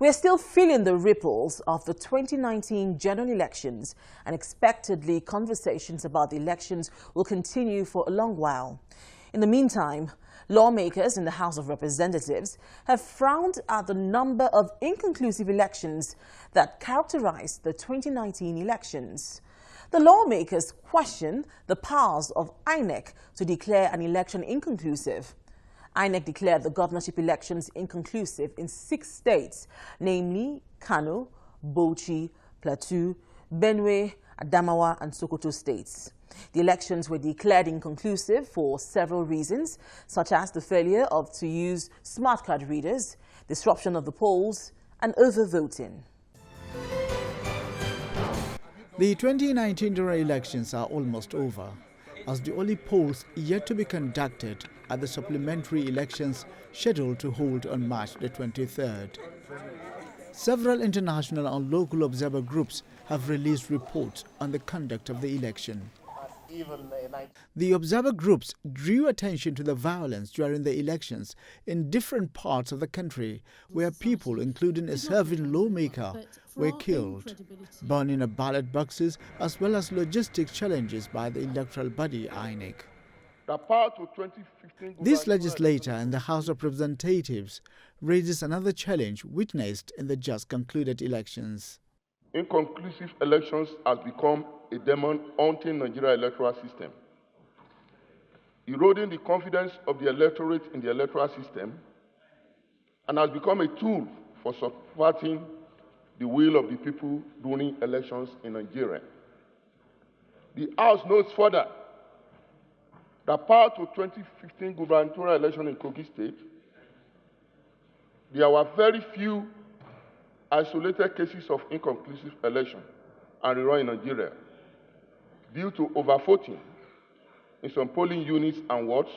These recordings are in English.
We're still feeling the ripples of the 2019 general elections, and expectedly conversations about the elections will continue for a long while. In the meantime, lawmakers in the House of Representatives have frowned at the number of inconclusive elections that characterized the 2019 elections. The lawmakers question the powers of INEC to declare an election inconclusive. INEC declared the governorship elections inconclusive in 6 states, namely Kano, Bauchi, Plateau, Benue, Adamawa, and Sokoto states. The elections were declared inconclusive for several reasons, such as the failure to use smart card readers, disruption of the polls, and overvoting. The 2019 general elections are almost over, as the only polls yet to be conducted are the supplementary elections scheduled to hold on March the 23rd. Several international and local observer groups have released reports on the conduct of the election. The observer groups drew attention to the violence during the elections in different parts of the country, where people, including a serving lawmaker, were killed, burning of ballot boxes, as well as logistic challenges by the electoral body INEC. This legislature in the House of Representatives raises another challenge witnessed in the just concluded elections. Inconclusive elections has become a demon haunting Nigeria's electoral system, eroding the confidence of the electorate in the electoral system, and has become a tool for subverting the will of the people during elections in Nigeria. The House notes further that prior to 2015 gubernatorial election in Kogi State, there were very few isolated cases of inconclusive election and rerun in Nigeria due to overvoting in some polling units and wards,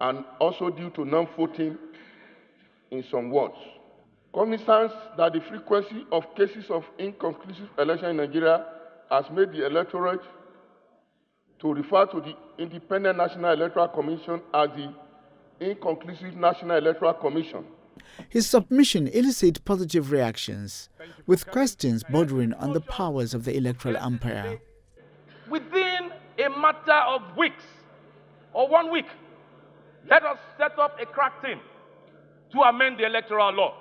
and also due to non-voting in some wards. Cognizance that the frequency of cases of inconclusive election in Nigeria has made the electorate to refer to the Independent National Electoral Commission as the Inconclusive National Electoral Commission. His submission elicited positive reactions, with questions bordering on the powers of the electoral umpire. Within a matter of weeks, or 1 week, let us set up a crack team to amend the electoral law,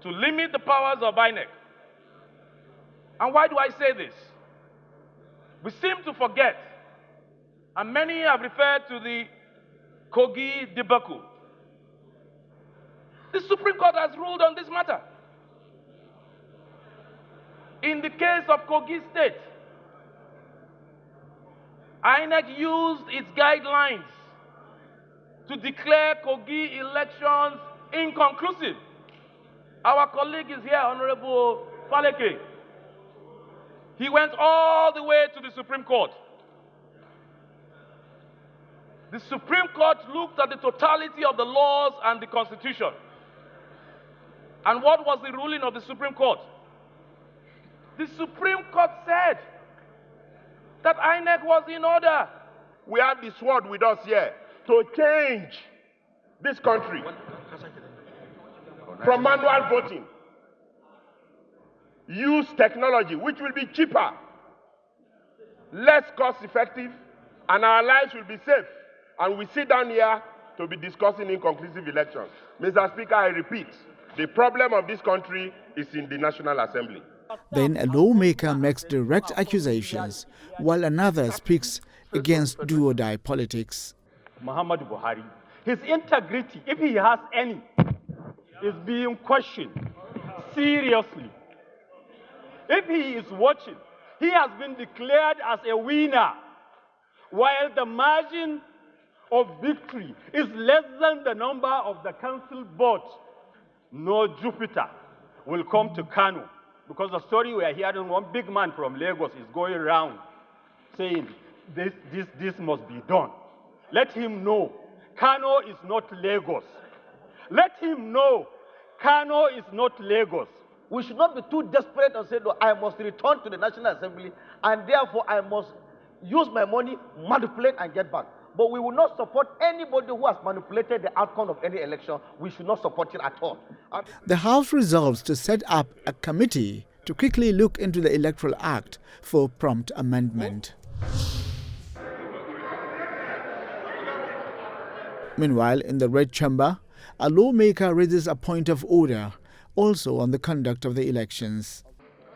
to limit the powers of INEC. And why do I say this? We seem to forget, and many have referred to the Kogi debacle. The Supreme Court has ruled on this matter. In the case of Kogi State, INEC used its guidelines to declare Kogi elections inconclusive. Our colleague is here, Honorable Faleke. He went all the way to the Supreme Court. The Supreme Court looked at the totality of the laws and the Constitution. And what was the ruling of the Supreme Court? The Supreme Court said that INEC was in order. We have the sword with us here to change this country from manual voting. Use technology, which will be cheaper, less cost-effective, and our lives will be safe. And we sit down here to be discussing inconclusive elections. Mr. Speaker, I repeat, the problem of this country is in the National Assembly. Then a lawmaker makes direct accusations, while another speaks against do-or-die politics. Muhammadu Buhari, his integrity, if he has any, is being questioned seriously. If he is watching, he has been declared as a winner, while the margin of victory is less than the number of the council votes. No Jupiter will come to Kano, because the story we are hearing, one big man from Lagos is going around saying this must be done. Let him know Kano is not Lagos. Let him know Kano is not Lagos. We should not be too desperate and say, no, I must return to the National Assembly and therefore I must use my money, manipulate and get back. But we will not support anybody who has manipulated the outcome of any election. We should not support it at all. The House resolves to set up a committee to quickly look into the Electoral Act for prompt amendment. Meanwhile, in the Red Chamber, a lawmaker raises a point of order, also on the conduct of the elections.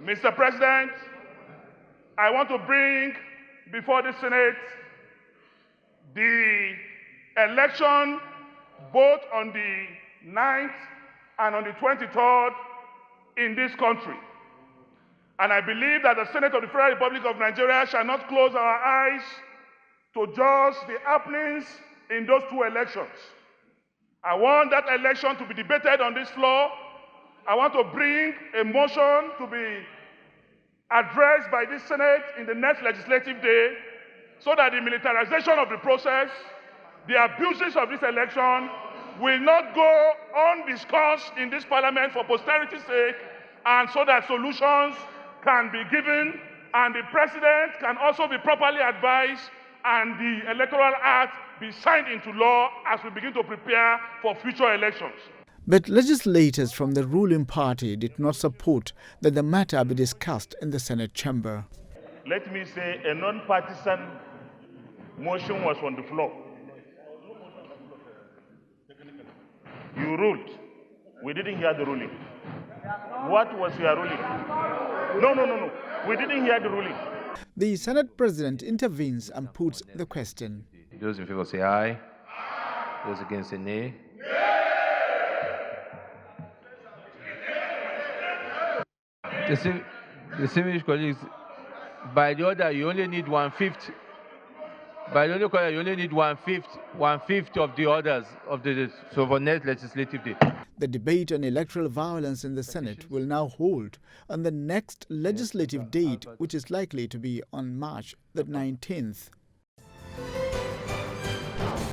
Mr. President, I want to bring before the Senate the election both on the 9th and on the 23rd in this country. And I believe that the Senate of the Federal Republic of Nigeria shall not close our eyes to just the happenings in those two elections. I want that election to be debated on this floor. I want to bring a motion to be addressed by this Senate in the next legislative day so that the militarization of the process, the abuses of this election will not go undiscussed in this parliament for posterity's sake, and so that solutions can be given and the president can also be properly advised and the Electoral Act be signed into law as we begin to prepare for future elections. But legislators from the ruling party did not support that the matter be discussed in the Senate chamber. Let me say a non-partisan motion was on the floor. You ruled. We didn't hear the ruling. What was your ruling? No. We didn't hear the ruling. The Senate President intervenes and puts the question. Those in favor say aye. Those against say nay. Distinguished colleagues, by the order, you only need 1/5. By the order, you only need 1/5 of the orders of the for next legislative day. The debate on electoral violence in the Senate will now hold on the next legislative date, which is likely to be on March the 19th.